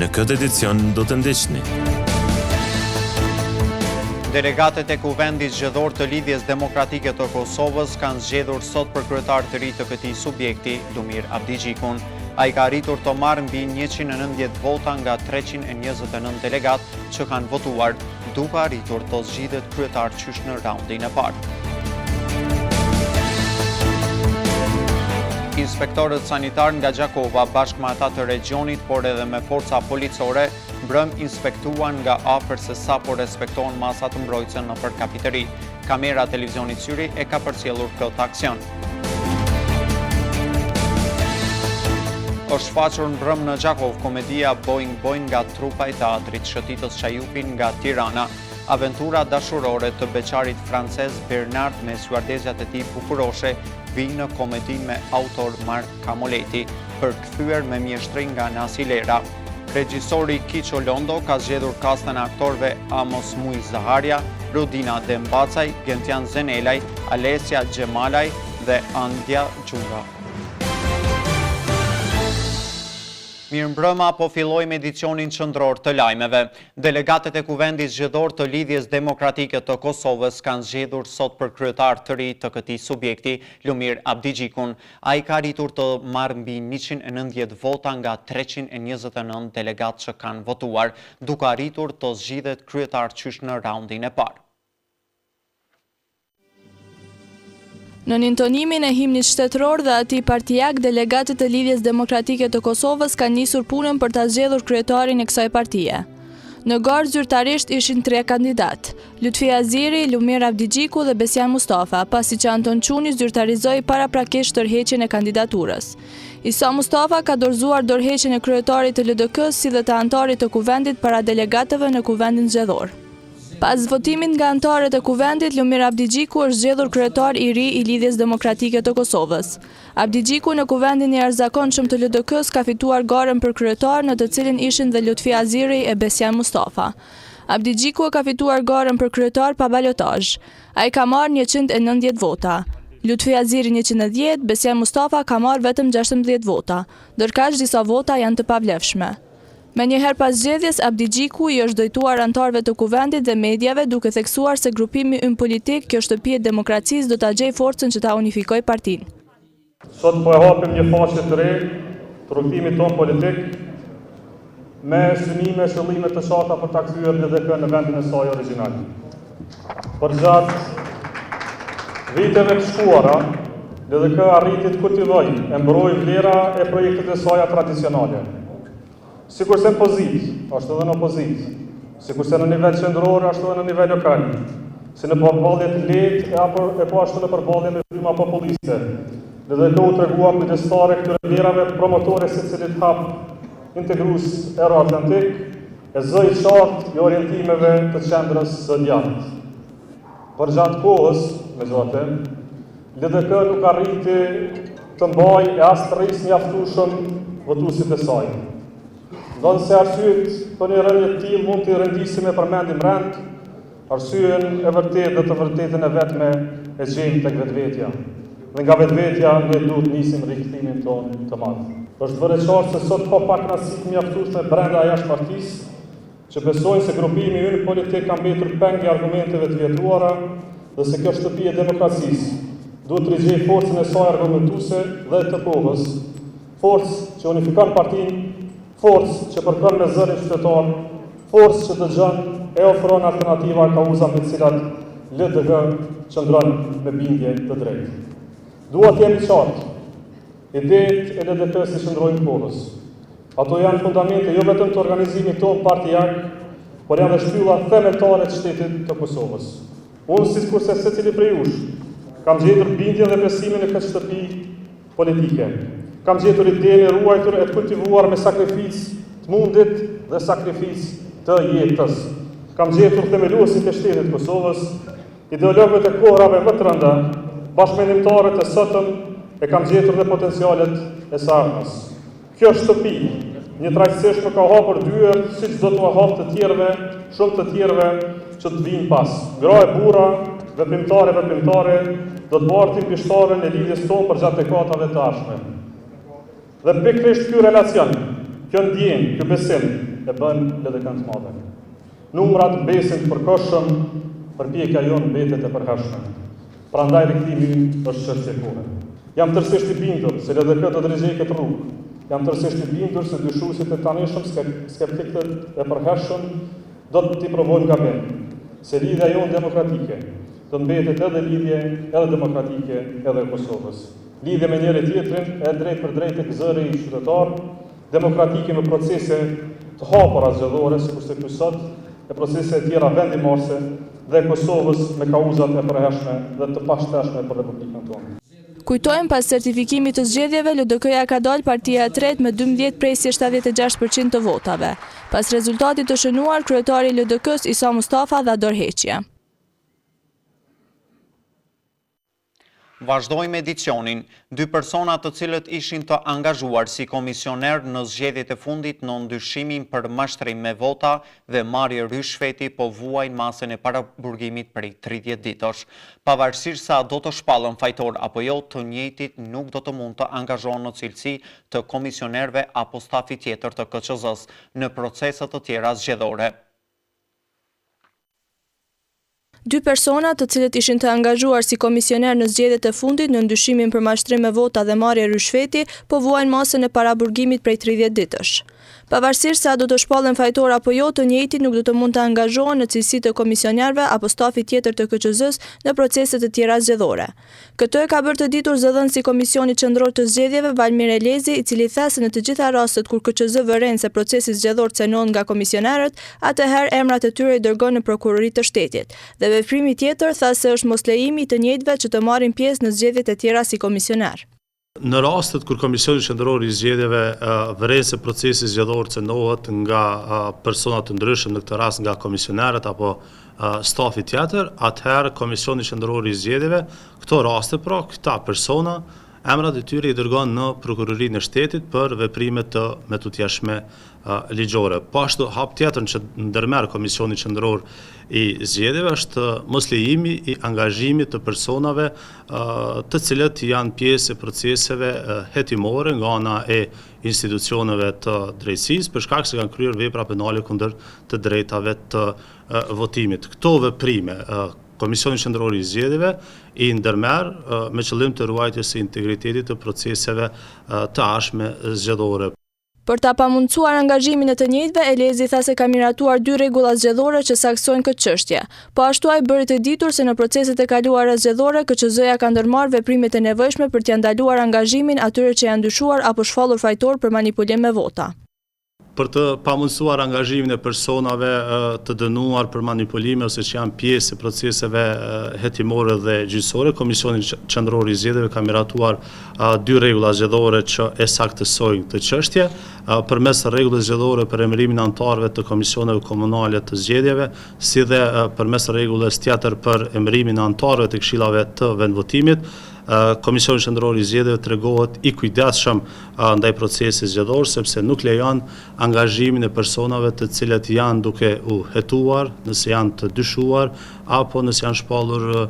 Në këtë edicion do të ndiqni. Delegatët e Kuvendit Zgjedhor të Lidhjes Demokratike të Kosovës kanë zgjedhur sot për kryetar të ri të këtij subjekti, Lumir Abdigjikun. Ai ka arritur të marrë mbi 190 vota nga 329 delegat që kanë votuar, duke arritur të zgjidhet kryetar qysh në raundin e parë. Inspektorët sanitar nga Gjakova bashkë me ata të regionit, por edhe me forca policore, mbrëm inspektuan nga afër se sapo respektohen masat mbrojtëse nëpër kapiteri. Kamera televizionit Syri e ka përcjellur këtë aksion. Është shfaqur mbrëm në Gjakov komedia Boing Boing nga trupa e teatrit Shëtitës Çajupin nga Tirana. Aventura dashurore të beqarit francez Bernard me stjuardezat e tij bukuroshe vinë në komedin me autor Mark Kamoleti, përkthyer me mjeshtri nga Nasilera. Regjisori Kiço Londo ka zgjedhur kastën e aktorëve Amos Muj Zaharia, Rudina Dembacaj, Gentian Zenelaj, Alesia Gjemalaj dhe Andja Gjunga. Mirëmbrëma, po fillojmë edicionin qendror të lajmeve. Delegatët e Kuvendit Zgjedhor të Lidhjes Demokratike të Kosovës kanë zgjedhur sot për kryetar të ri të këtij subjekti, Lumir Abdigjikun. Ai ka arritur të marrë mbi 190 vota nga 329 delegatë që kanë votuar, duke arritur të zgjidhet kryetar qysh në raundin e parë. Në intonimin e himnit shtetëror dhe atij partijak, delegatët e Lidhjes Demokratike të Kosovës kanë nisur punën për ta zgjedhur kryetarin e kësaj partie. Në garë zyrtarisht ishin 3 kandidat: Lutfi Aziri, Lumir Abdigjiku dhe Besjan Mustafa, pasi që Anton Çuni zyrtarizoi paraprakisht tërheqjen e kandidaturës. Isa Mustafa ka dorëzuar dorëheqjen e kryetarit të LDK-s si dhe të antarit të kuvendit para delegatëve në kuvendin zgjedhor. Pas votimit nga antarët e kuvendit, Lumir Abdigjiku është zgjedhur kryetar i ri i Lidhjes Demokratike të Kosovës. Abdigjiku në kuvendin e jashtëzakonshëm të LDK-s ka fituar garën për kryetar, në të cilin ishin dhe Lutfi Aziri e Besjan Mustafa. Abdigjiku ka fituar garën për kryetar pa balotazh. Ai ka marrë 190 vota. Lutfi Aziri 110, Besjan Mustafa ka marrë vetëm 16 vota, ndërkaq disa vota janë të pavlefshme. Me njëherë pas zgjedhjes, Abdigjiku i është dojtuar antarëve të kuvendit dhe mediave duke theksuar se grupimi ynë politik, kjo shtëpi e demokracisë, do ta gjejë forcën që ta unifikojë partinë. Sot po e hapim një faqe të re të rrugtimit tonë politik me synime e shëllime të shata për ta kthyer LDK në vendin e saj origjinal. Për gjatë viteve të shkuara, LDK arriti të kultivojë e mbrojë vlera e projektet e saj tradicionale. Sikurse në pozit, ashtu edhe në opozit, sikurse në nivel qendror, ashtu edhe në nivel lokal, si në përballje të lehtë e po ashtu në përballje me fryma populliste. LDK u tregua kujdestare këtyre vlerave promotore secilit hap integrues euroatlantik, e zëri qartë i orientimeve të qendrës së djathtë. Për gjatë kohës, megjithatë, LDK nuk arriti të mbajë e as të rrisë mjaftueshëm votuesit e saj. Ndonë se arsyet për një rënje të tillë mund të rendisim e përmendim rend, arsyen e vërtet dhe të vërtetën e vetme e gjejmë tek vetvetja. Dhe nga vetvetja ne duhet nisim rikthimin tonë të madh. Është vërtet qartë se sot ka pak rasti të mjaftueshme brenda jashtë partisë, që besojnë se grupimi ynë politik ka mbetur peng i argumenteve të vjetruara dhe se kjo shtëpi e demokracisë duhet të rigjejë forcën e saj argumentuese dhe të kohës, forcë që unifikon partinë, forcë që përkon me zërin qytetar, forcë që dëgjon e ofron alternativa kauza me të cilat LDK qëndron me bindje të drejtë. Dua të jemi qartë, idetë e LDK-s i qëndrojnë kohës. Ato janë fundamente jo vetëm të organizimit tonë partijak, por janë dhe shtylla themeltare të shtetit të Kosovës. Unë sikurse secili prej jush, kam gjetur bindjen dhe besimin e këtë shtëpi politike. Kam gjetur idenë e ruajtur e të kultivuar me sakrificë të mundit dhe sakrificë të jetës. Kam gjetur themeluesit e shtetit të Kosovës, ideologët e kohrave më të rënda, bashkëmenimtarët e sotëm, e kam gjetur dhe potencialet e së ardhmes. Kjo shtëpi, një trajtësisht ka hapur dyer, siç do t'u hap të tjerëve, shumë të tjerëve që të vinë pas. Gra e burra, veprimtare, do të bartin pishtaren e lidhjes tonë për gjatë dekadave të ardhshme. Dhe pikërisht ky relacion, kjo ndjenjë, ky besim, e bën LDK-n të madhe. Numrat besin të përkohshëm, përpjekja jonë mbetet e përhershme. Prandaj rikthimi është çështje kohe. Jam tërësisht i bindur se LDK do të rrezikojë këtë rrugë. Jam tërësisht i bindur se dyshuesit e tanishëm skeptikët e përhershëm do të t'i provojnë gabim, se lidhja jonë demokratike do të mbetet edhe lidhje edhe demokratike edhe e Kosovës. Lidhje me njëri tjetrin e drejt për drejt e gëzëri i qytetar, demokratike me procese të hapura zgjedhore, sikurse ky sot, e procese të tjera vendimorse dhe Kosovës me kauzat e përhershme dhe të pashteshme për Republikën tonë. Kujtojmë pas certifikimit të zgjedhjeve, LDK-ja ka dalë partia e tretë me 12 prej 76% të votave. Pas rezultatit të shënuar, kryetari i LDK-s Isa Mustafa dha dorëheqje. Vazhdojmë edicionin. 2 persona të cilët ishin të angazhuar si komisioner në zgjedhjet e fundit në ndyshimin për mashtrim me vota dhe marrje ryshfeti po vuajnë masën e paraburgimit prej 30 ditësh. Pavarësisht sa do të shpallën fajtor apo jo, të njëjtit nuk do të mund të angazhohen në cilësi të komisionerve apo stafi tjetër të KQZ-s në procese të tjera zgjedhore. 2 persona të cilët ishin të angazhuar si komisioner në zgjedhjet e fundit në ndyshimin për mashtrim me vota dhe marrje ryshfeti, po vuajnë masën e paraburgimit prej 30 ditësh. Pavarësisht sa do të shpallen fajtor apo jo, të njëjtit nuk do të mund të angazhohen në cilësi të komisionerëve apo stafi tjetër të KQZ-s në procese të tjera zgjedhore. Këtë e ka bërë të ditur zëdhënësi i Komisionit Qendror të Zgjedhjeve Valmir Elezi, i cili tha se në të gjitha rastet kur KQZ vëren se procesi zgjedhor cënon nga komisionerët, atëherë emrat e tyre i dërgon në prokurori të shtetit. Dhe veprimi tjetër tha se është moslejimi i të njëjtëve që të marrin pjesë në zgjedhjet e tjera si komisioner. Në rastet kur Komisioni Qendror i Zgjedhjeve vëren se procesi zgjedhor cënohet nga persona të ndryshëm, në këtë rast nga komisionerët apo stafi tjetër, atëherë Komisioni Qendror i Zgjedhjeve, këto raste pra, këta persona, emrat e tyre i dërgon në prokurorinë e shtetit për veprime të metutjeshme ligjore. Po ashtu hap tjetër që ndërmerr Komisioni Qendror i Zgjedhjeve është moslejimi i angazhimit të personave të cilët janë pjesë e proceseve hetimore nga ana e institucioneve të drejtësisë për shkak se kanë kryer vepra penale kundër të drejtave të votimit. Këto veprime Komisioni Qendror i Zgjedhjeve i ndërmerr me qëllim të ruajtjes së integritetit të proceseve të ardhshme zgjedhore. Për ta pamundsuar angazhimin e të njëjtëve, Elezi tha se ka miratuar 2 rregulla zgjedhore që saksojnë këtë çështje. Po ashtu ai bëri të ditur se në proceset e kaluara zgjedhore KQZ-ja ka ndërmarrë veprimet e nevojshme për t'ia ndaluar angazhimin atyre që janë dyshuar apo shfallur fajtor për manipulim me vota. Për të pamundsuar angazhimin e personave të dënuar për manipulime ose që janë pjesë e proceseve hetimore dhe gjyqësore, Komisioni Qendror i Zgjedhjeve ka miratuar 2 rregulla zgjedhore që e saktësojnë këtë çështje, përmes rregullës zgjedhore për emërimin e anëtarëve të komisioneve komunale të zgjedhjeve, si dhe përmes rregullës tjetër për emërimin e anëtarëve të këshillave të vendvotimit. Komisioni Qendror i Zgjedhjeve tregohet i kujdesshëm ndaj procesit zgjedhor sepse nuk lejon angazhimin e personave të cilët janë duke u hetuar, nëse janë të dyshuar apo nëse janë shpallur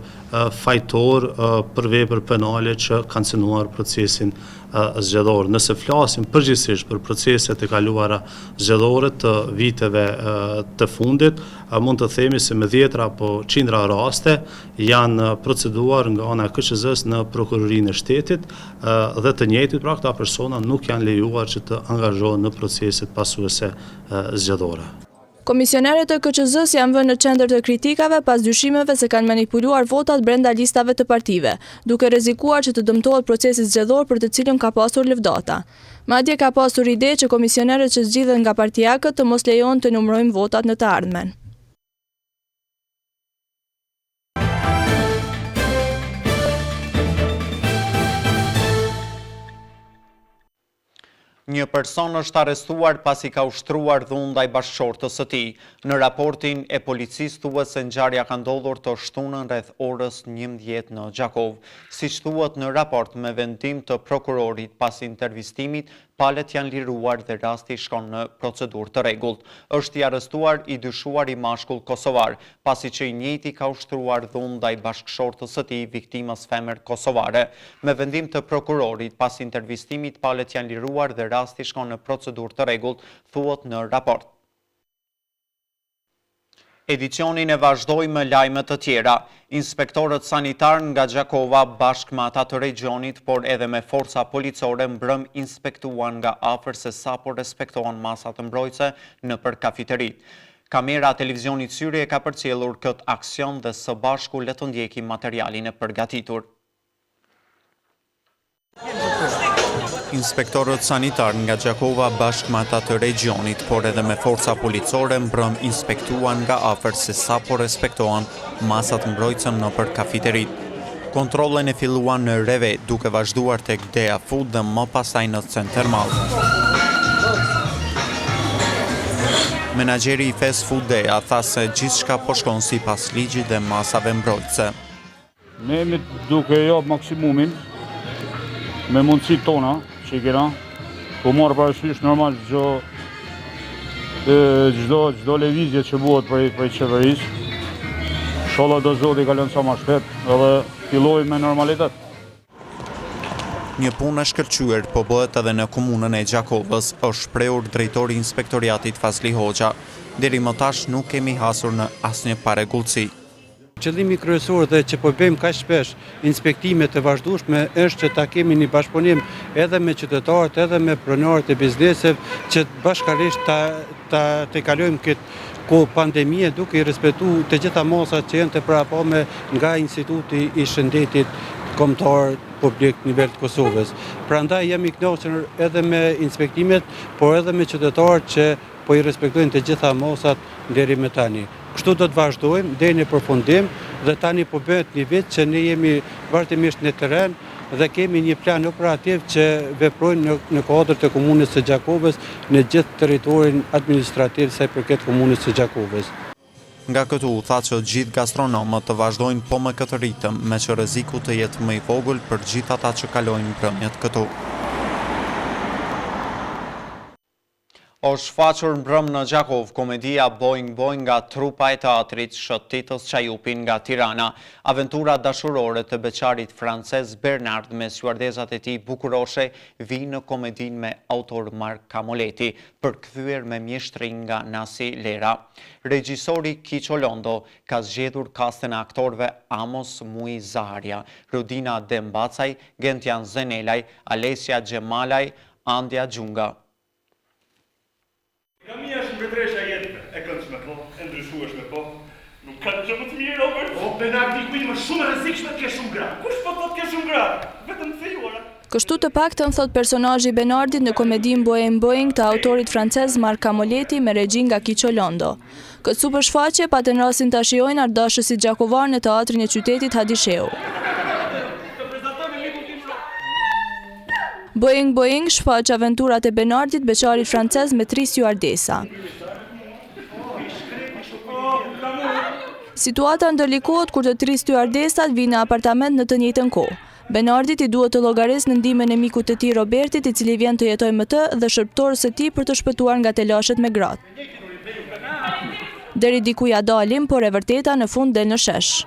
fajtor për vepër penale që kanë cënuar procesin zgjedhor. Nëse flasim përgjithsisht për proceset e kaluara zgjedhore të viteve të fundit, mund të themi se me 10 apo qindra raste janë proceduar nga ana e KQZ-s në prokurorinë e shtetit dhe të njëjtit pra këta persona nuk janë lejuar që të angazhohen në proceset pasuese zgjedhore. Komisionerët e KQZ-s janë vënë në qendër të kritikave pas dyshimeve se kanë manipuluar votat brenda listave të partive, duke rrezikuar që të dëmtohet procesi zgjedhor për të cilën ka pasur lëvdata. Madje ka pasur ide që komisionerët që zgjidhen nga partijakët të mos lejohen të numërojnë votat në të ardhmen. Një person është arrestuar pasi ka ushtruar dhunë ndaj bashkëshortës së tij. Në raportin e policisë thuhet se ngjarja ka ndodhur të shtunën rreth orës 11 në Gjakov. Siç thuhet në raport me vendim të prokurorit pas intervistimit, palët janë liruar dhe rasti shkon në procedurë të rregullt. Është i arrestuar i dyshuar i mashkull kosovar, pasi që i njëjti ka ushtruar dhunë ndaj bashkëshortës së tij, viktimës femër kosovare. Me vendim të prokurorit pas intervistimit, palët janë liruar dhe rasti shkon në procedurë të rregullt, thuhet në raport. Edicionin e vazhdoi me lajme të tjera. Inspektorët sanitar nga Gjakova bashkë me ata të regionit, por edhe me forca policore mbrëm inspektuan nga afër se sapo respektohen masat mbrojtëse nëpër kafiterit. Kamera televizionit Syri e ka përcjellur këtë aksion dhe së bashku le të ndjekim materialin e përgatitur. Inspektorët sanitar nga Gjakova bashkë me ata të regionit, por edhe me forca policore mbrëm inspektuan nga afër se sapo respektohen masat mbrojtëse nëpër kafiterit. Kontrollen e filluan në Reve, duke vazhduar tek Dea Food dhe më pastaj në Cent Termal. Menaxheri i Fast Food Dea tha se gjithçka po shkon sipas ligjit dhe masave mbrojtëse. Ne jemi duke jap maksimumin me mundësit tona që i kena, po marrë parasysh normal çdo lëvizje që bëhet prej qeverisë. Inshallah do Zoti kalon sa më shpejt edhe fillojmë me normalitet. Një punë e shkëlqyer po bëhet edhe në komunën e Gjakovës, është shprehur drejtori i inspektoriatit Fazli Hoxha. Deri më tash nuk kemi hasur në asnjë parregullsi. Qëllimi kryesor dhe që po bëjmë kaq shpesh inspektime të vazhdueshme është që ta kemi një bashkëpunim edhe me qytetarët, edhe me pronarët e bizneseve, që bashkërisht të kalojmë këtë kohë pandemie duke i respektuar të gjitha mosat që janë të paraporme nga Instituti i Shëndetit Kombëtar Publik nivel të Kosovës. Prandaj jam i kënaqur edhe me inspektimet, por edhe me qytetarët që po i respektojnë të gjitha mosat deri më tani. Kështu do të vazhdojmë deri në përfundim dhe tani po bëhet një vit që ne jemi vazhdimisht në terren dhe kemi një plan operativ që veprojnë në kuadër të komunës së Gjakovës në gjithë territorin administrativ sa i përket komunës së Gjakovës. Nga këtu tha që gjithë gastronomët të vazhdojnë po me këtë ritëm, me që rreziku të jetë më i vogël për gjithë ata që kalojnë mbrëmjet këtu. Është shfaqur mbrëm në Gjakov komedia Boing Boing nga trupa e teatrit Shotitës Çajupin nga Tirana. Aventura dashurore të beqarit francez Bernard me stjuardezat e tij bukuroshe vijnë në komedinë me autor Mark Kamoleti, përkthyer me mjeshtrin nga Nasi Lera. Regjisori Kiço Londo ka zgjedhur kastën e aktorëve Amos Mui Zaharia, Rudina Dembacaj, Gentian Zenelaj, Alesia Xhemalaj, Andja Xhunga. Kamia është mbretëresha jetëve, e këndshme po, e ndryshueshme po. Nuk ka gjë më të mirë, Robert. Po, Bernardi kujt më shumë rrezikshme të kesh shumë gra. Kush po thotë ke shumë gra? Vetëm thejuara. Kështu të paktën thot personazhi Bernardit në komedinë Boing Boing të autorit francez Mark Kamoleti me regji nga Kiço Londo. Këtë supershfaqje patën rastin ta shijojnë ardashësit gjakovar në teatrin e qytetit Hadisheu. Boing Boing shfaq aventurat e Bernardit, beqarit francez me 3 stjuardesa. Situata ndërlikohet kur të 3 stjuardesat vinë në apartament në të njëjtën kohë. Bernardit i duhet të llogarisë në ndihmën e mikut të tij Robertit, i cili vjen të jetojë me të, dhe shërbëtorës së tij për të shpëtuar nga telashet me gratë. Deri diku ja dalin, por e vërteta në fund del në shesh.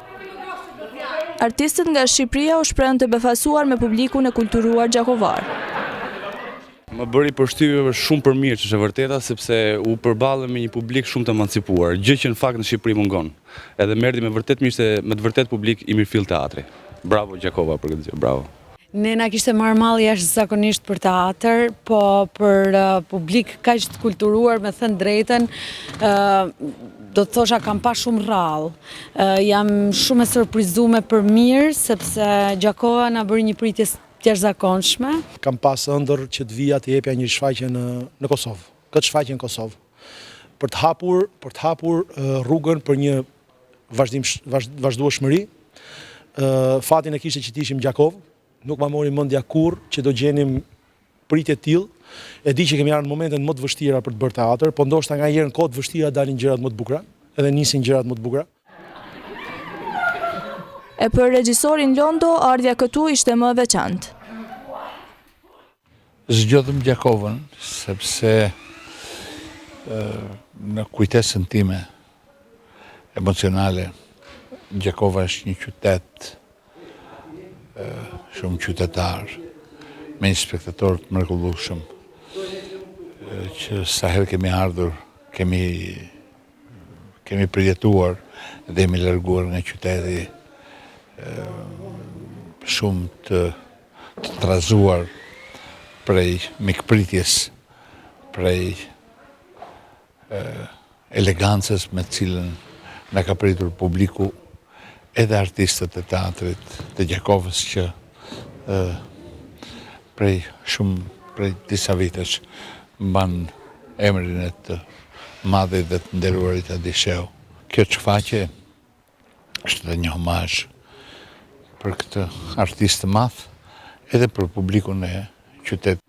Artistët nga Shqipëria u shprehën të befasuar me publikun e kulturuar gjakovar. Më bëri përshtypje shumë për mirë që është e vërteta, sepse u përballëm me një publik shumë të emancipuar, gjë që në fakt në Shqipëri mungon. Edhe merrti me të vërtet publik i mirëfill teatri. Bravo Gjakova për këtë gjë, bravo. Ne na kishte marrë malli jashtëzakonisht për teatr, po për publik kaq të kulturuar, me thënë drejtën, do të thosha kam pa shumë rrallë. Jam shumë e surprizuar për mirë, sepse Gjakova na bëri një pritje të jashtëzakonshme. Kam pas ëndër që të vija të jepja një shfaqje në Kosovë, këtë shfaqje në Kosovë, për të hapur rrugën për një vazhdueshmëri. Fatin e kishte që të ishim Gjakovë, nuk ma mori mendja kurrë që do gjenim pritje të tillë. E di që kemi ardhur në momentet më të vështira për të bërë teatr, po ndoshta nga herë në kohë të vështira dalin gjërat më të bukura, edhe nisin gjërat më të bukura. E për regjisorin Londo, ardhja këtu ishte më e veçantë. Zgjodhëm Gjakovën, sepse në kujtesën time emocionale, Gjakova është një qytet shumë qytetar, me një spektator të mrekullueshëm, që sa herë kemi ardhur, kemi kemi përjetuar dhe jemi larguar nga qyteti shumë të trazuar prej mikpritjes, prej elegancës me cilën na ka pritur publiku, edhe artistët e teatrit të Gjakovës që prej disa vitesh mban emrin e të madhit dhe të nderuarit Adi Sheu. Kjo çfaqje është dhe një homazh për këtë artist të madh, edhe për publikun e qytetit.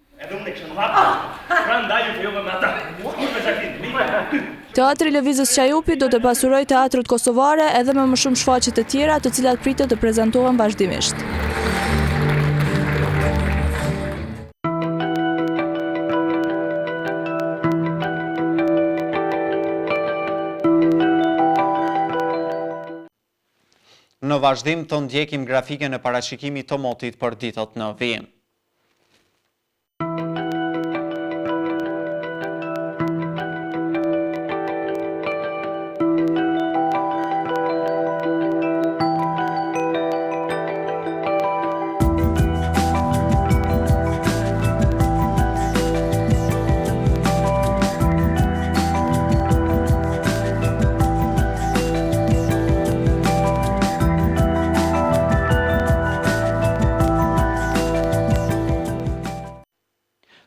Teatri Lëvizjes Qajupi do të pasurojë teatrët kosovare edhe me më shumë shfaqje të tjera, të cilat pritet të prezantohen vazhdimisht. Në vazhdim të ndjekim grafikën e parashikimit të motit për ditët në vijim.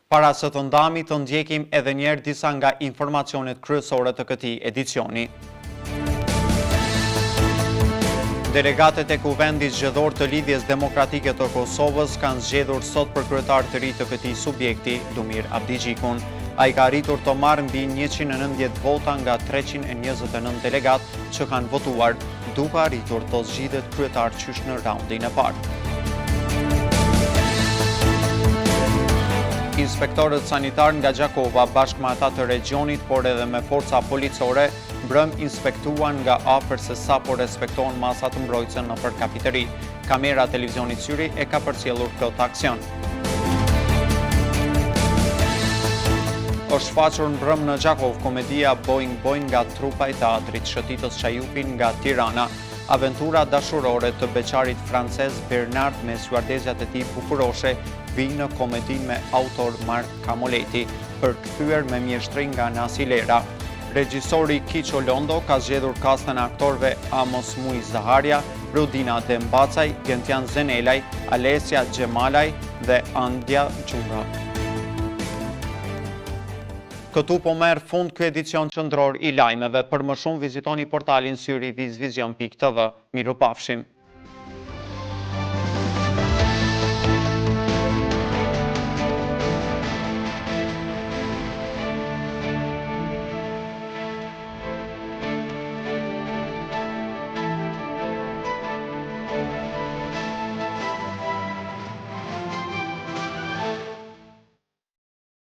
Para se të ndami të ndjekim edhe njerë disa nga informacionet kryesore të këtij edicioni. Delegatët e Kuvendit Zgjedhor të Lidhjes Demokratike të Kosovës kanë zgjedhur sot për kryetar të ri të këtij subjekti, Lumir Abdigjikun. Ai ka arritur të marrë mbi 190 vota nga 329 delegat që kanë votuar, duke arritur të zgjidhet kryetar qysh në raundin e parë. Inspektorët sanitar nga Gjakova bashkë me ata të regionit, por edhe me forca policore, brëm inspektuan nga afër se sapo respektohen masat mbrojtëse nëpër kafiteri. Kamera televizionit Syri e ka përcjellur këtë aksion. Është shfaqur mbrëm në Gjakov komedia Boing Boing nga trupa i teatrit Shëtitës Qajupin nga Tirana. Aventura dashurore të beqarit francez Bernard me stjuardezjat e tij bukuroshe vinë në komedin me autor Mark Kamoleti, përkthyer me mjeshtri nga Nasi Lera. Regjisori Kiço Londo ka zgjedhur kastën e aktorëve Amos Muj Zaharia, Rudina Dembacaj, Gentian Zenelaj, Alesia Gjemalaj dhe Andja Gjura. Këtu po merr fund ky edicion qendror i lajmeve. Për më shumë vizitoni portalin syri-vizvizion.tv. Mirupafshim.